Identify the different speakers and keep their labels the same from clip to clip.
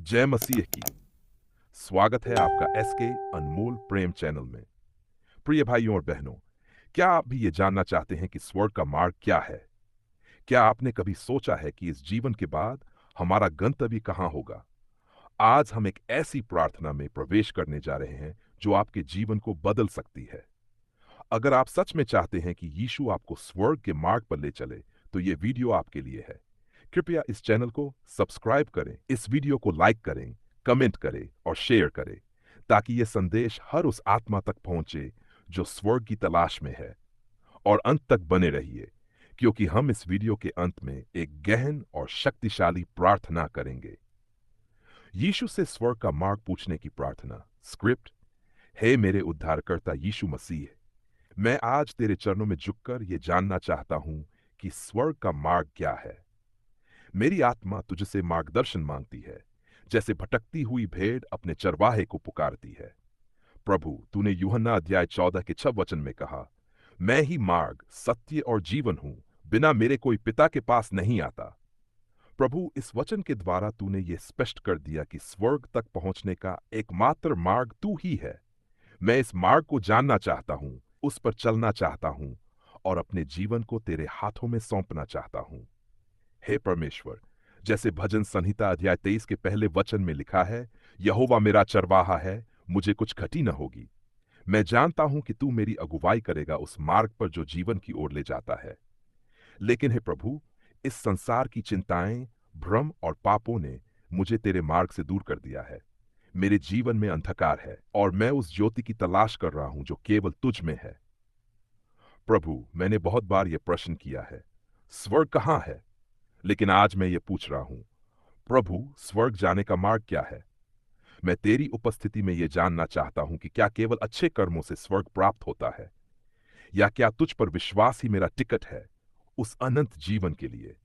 Speaker 1: जय मसीह की। स्वागत है आपका एसके अनमोल प्रेम चैनल में। प्रिय भाइयों और बहनों, क्या आप भी ये जानना चाहते हैं कि स्वर्ग का मार्ग क्या है? क्या आपने कभी सोचा है कि इस जीवन के बाद हमारा गंतव्य कहाँ होगा? आज हम एक ऐसी प्रार्थना में प्रवेश करने जा रहे हैं जो आपके जीवन को बदल सकती है। अगर आप सच में चाहते हैं कि यीशु आपको स्वर्ग के मार्ग पर ले चले, तो ये वीडियो आपके लिए है। कृपया इस चैनल को सब्सक्राइब करें, इस वीडियो को लाइक करें, कमेंट करें और शेयर करें, ताकि ये संदेश हर उस आत्मा तक पहुंचे जो स्वर्ग की तलाश में है। और अंत तक बने रहिए, क्योंकि हम इस वीडियो के अंत में एक गहन और शक्तिशाली प्रार्थना करेंगे। यीशु से स्वर्ग का मार्ग पूछने की प्रार्थना। स्क्रिप्ट: हे मेरे उद्धारकर्ता यीशु मसीह, मैं आज तेरे चरणों में झुककर ये जानना चाहता हूं कि स्वर्ग का मार्ग क्या है। मेरी आत्मा तुझसे मार्गदर्शन मांगती है, जैसे भटकती हुई भेड़ अपने चरवाहे को पुकारती है। प्रभु, तूने यूहन्ना अध्याय 14 के 6 वचन में कहा, मैं ही मार्ग, सत्य और जीवन हूं, बिना मेरे कोई पिता के पास नहीं आता। प्रभु, इस वचन के द्वारा तूने ये स्पष्ट कर दिया कि स्वर्ग तक पहुंचने का एकमात्र मार्ग तू ही है। मैं इस मार्ग को जानना चाहता हूं, उस पर चलना चाहता हूं और अपने जीवन को तेरे हाथों में सौंपना चाहता हूं। हे परमेश्वर, जैसे भजन संहिता अध्याय 23 के पहले वचन में लिखा है, यहोवा मेरा चरवाहा है, मुझे कुछ घटी न होगी। मैं जानता हूं कि तू मेरी अगुवाई करेगा उस मार्ग पर जो जीवन की ओर ले जाता है। लेकिन हे प्रभु, इस संसार की चिंताएं, भ्रम और पापों ने मुझे तेरे मार्ग से दूर कर दिया है। मेरे जीवन में अंधकार है और मैं उस ज्योति की तलाश कर रहा हूं जो केवल तुझ में है। प्रभु, मैंने बहुत बार यह प्रश्न किया है, स्वर्ग कहाँ है? लेकिन आज मैं ये पूछ रहा हूं, प्रभु, स्वर्ग जाने का मार्ग क्या है? मैं तेरी उपस्थिति में यह जानना चाहता हूं कि क्या केवल अच्छे कर्मों से स्वर्ग प्राप्त होता है, या क्या तुझ पर विश्वास ही मेरा टिकट है उस अनंत जीवन के लिए।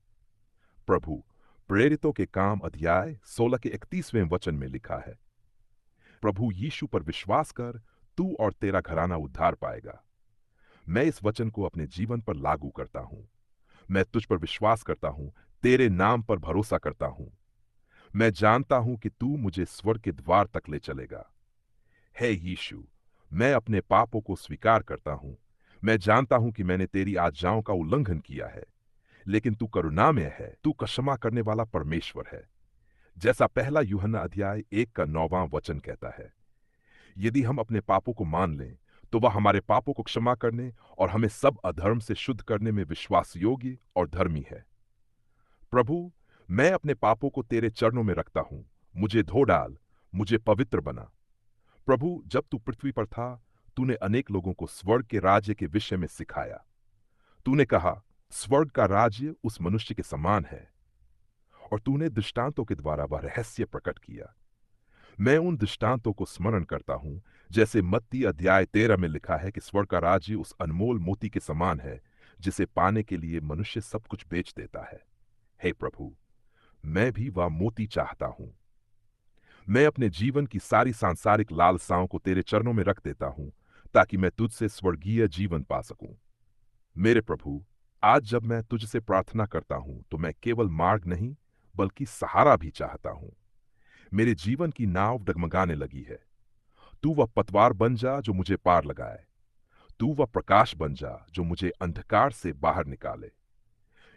Speaker 1: प्रभु, प्रेरितों के काम अध्याय 16 के 31वें वचन में लिखा है, प्रभु यीशु पर विश्वास कर, तू और तेरा घराना उद्धार पाएगा। मैं इस वचन को अपने जीवन पर लागू करता हूं। मैं तुझ पर विश्वास करता हूं, तेरे नाम पर भरोसा करता हूं। मैं जानता हूं कि तू मुझे स्वर्ग के द्वार तक ले चलेगा। हे यीशु, मैं अपने पापों को स्वीकार करता हूं। मैं जानता हूं कि मैंने तेरी आज्ञाओं का उल्लंघन किया है, लेकिन तू करुणामय है, तू क्षमा करने वाला परमेश्वर है। जैसा पहला यूहन्ना अध्याय 1 का 9वां वचन कहता है, यदि हम अपने पापों को मान लें, तो वह हमारे पापों को क्षमा करने और हमें सब अधर्म से शुद्ध करने में विश्वास योग्य और धर्मी है। प्रभु, मैं अपने पापों को तेरे चरणों में रखता हूं। मुझे धो डाल, मुझे पवित्र बना। प्रभु, जब तू पृथ्वी पर था, तूने अनेक लोगों को स्वर्ग के राज्य के विषय में सिखाया। तूने कहा, स्वर्ग का राज्य उस मनुष्य के समान है, और तूने दृष्टांतों के द्वारा वह रहस्य प्रकट किया। मैं उन दृष्टांतों को स्मरण करता हूं, जैसे मत्ती अध्याय 13 में लिखा है कि स्वर्ग का राज्य उस अनमोल मोती के समान है, जिसे पाने के लिए मनुष्य सब कुछ बेच देता है। हे प्रभु, मैं भी वह मोती चाहता हूं। मैं अपने जीवन की सारी सांसारिक लालसाओं को तेरे चरणों में रख देता हूं, ताकि मैं तुझसे स्वर्गीय जीवन पा सकूं। मेरे प्रभु, आज जब मैं तुझसे प्रार्थना करता हूं, तो मैं केवल मार्ग नहीं, बल्कि सहारा भी चाहता हूं। मेरे जीवन की नाव डगमगाने लगी है। तू वह पतवार बन जा जो मुझे पार लगाए। तू वह प्रकाश बन जा जो मुझे अंधकार से बाहर निकाले।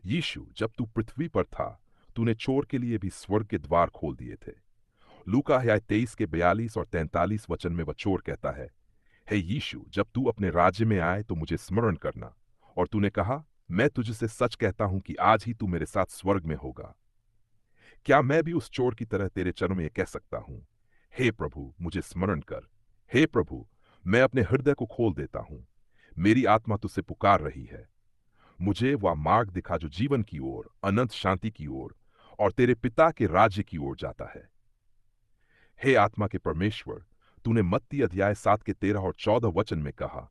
Speaker 1: यीशु, जब तू पृथ्वी पर था, तूने चोर के लिए भी स्वर्ग के द्वार खोल दिए थे। लूका अध्याय 23 के 42 और 43 वचन में वह चोर कहता है, हे यीशु, जब तू अपने राज्य में आए तो मुझे स्मरण करना। और तूने कहा, मैं तुझसे सच कहता हूं कि आज ही तू मेरे साथ स्वर्ग में होगा। क्या मैं भी उस चोर की तरह तेरे चरणों में कह सकता हूं, हे प्रभु, मुझे स्मरण कर। हे प्रभु, मैं अपने हृदय को खोल देता हूं। मेरी आत्मा तुझसे पुकार रही है। मुझे वह मार्ग दिखा जो जीवन की ओर, अनंत शांति की ओर और तेरे पिता के राज्य की ओर जाता है। हे आत्मा के परमेश्वर, तूने मत्ती अध्याय 7 के 13 और 14 वचन में कहा,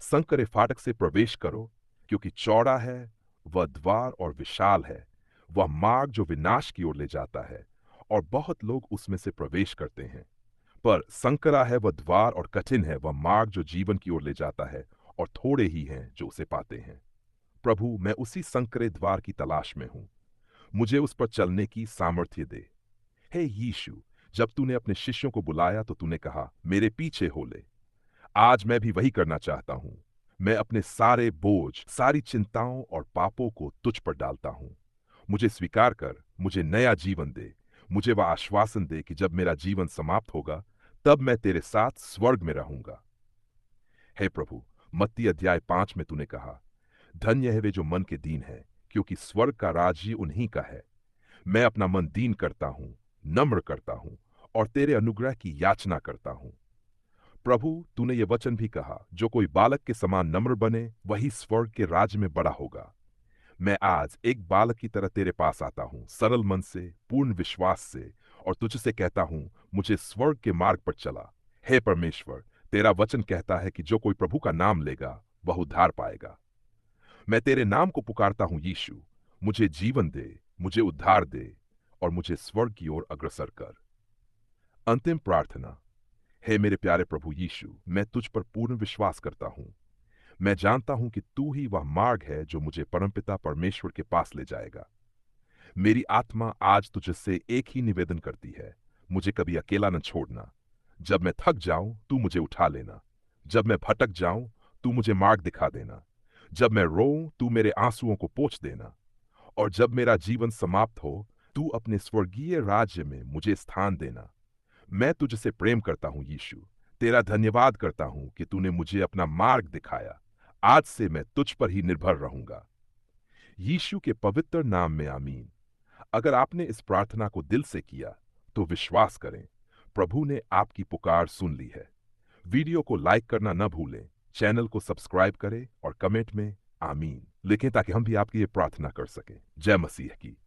Speaker 1: संकरे फाटक से प्रवेश करो, क्योंकि चौड़ा है वह द्वार और विशाल है वह मार्ग जो विनाश की ओर ले जाता है, और बहुत लोग उसमें से प्रवेश करते हैं। पर संकरा है वह द्वार और कठिन है वह मार्ग जो जीवन की ओर ले जाता है, और थोड़े ही हैं जो उसे पाते हैं। प्रभु, मैं उसी संकरे द्वार की तलाश में हूं। मुझे उस पर चलने की सामर्थ्य दे। हे यीशु, जब तूने अपने शिष्यों को बुलाया तो तूने कहा, मेरे पीछे हो ले। आज मैं भी वही करना चाहता हूं। मैं अपने सारे बोझ, सारी चिंताओं और पापों को तुझ पर डालता हूं। मुझे स्वीकार कर, मुझे नया जीवन दे। मुझे वह आश्वासन दे कि जब मेरा जीवन समाप्त होगा, तब मैं तेरे साथ स्वर्ग में रहूंगा। हे प्रभु, मत्ती अध्याय 5 में तूने कहा, धन्य है वे जो मन के दीन है, क्योंकि स्वर्ग का राज्य उन्हीं का है। मैं अपना मन दीन करता हूं, नम्र करता हूं और तेरे अनुग्रह की याचना करता हूं। प्रभु, तूने ये वचन भी कहा, जो कोई बालक के समान नम्र बने, वही स्वर्ग के राज्य में बड़ा होगा। मैं आज एक बालक की तरह तेरे पास आता हूं, सरल मन से, पूर्ण विश्वास से, और तुझसे कहता हूं, मुझे स्वर्ग के मार्ग पर चला। हे परमेश्वर, तेरा वचन कहता है कि जो कोई प्रभु का नाम लेगा, वह उद्धार पाएगा। मैं तेरे नाम को पुकारता हूं यीशु, मुझे जीवन दे, मुझे उद्धार दे और मुझे स्वर्ग की ओर अग्रसर कर। अंतिम प्रार्थना। हे मेरे प्यारे प्रभु यीशु, मैं तुझ पर पूर्ण विश्वास करता हूं। मैं जानता हूं कि तू ही वह मार्ग है जो मुझे परमपिता परमेश्वर के पास ले जाएगा। मेरी आत्मा आज तुझसे एक ही निवेदन करती है, मुझे कभी अकेला न छोड़ना। जब मैं थक जाऊं, तू मुझे उठा लेना। जब मैं भटक जाऊं, तू मुझे मार्ग दिखा देना। जब मैं रोऊं, तू मेरे आंसुओं को पोंछ देना। और जब मेरा जीवन समाप्त हो, तू अपने स्वर्गीय राज्य में मुझे स्थान देना। मैं तुझसे प्रेम करता हूं यीशु, तेरा धन्यवाद करता हूं कि तूने मुझे अपना मार्ग दिखाया। आज से मैं तुझ पर ही निर्भर रहूंगा। यीशु के पवित्र नाम में आमीन। अगर आपने इस प्रार्थना को दिल से किया, तो विश्वास करें, प्रभु ने आपकी पुकार सुन ली है। वीडियो को लाइक करना न भूलें, चैनल को सब्सक्राइब करें और कमेंट में आमीन लिखें ताकि हम भी आपकी ये प्रार्थना कर सकें। जय मसीह की।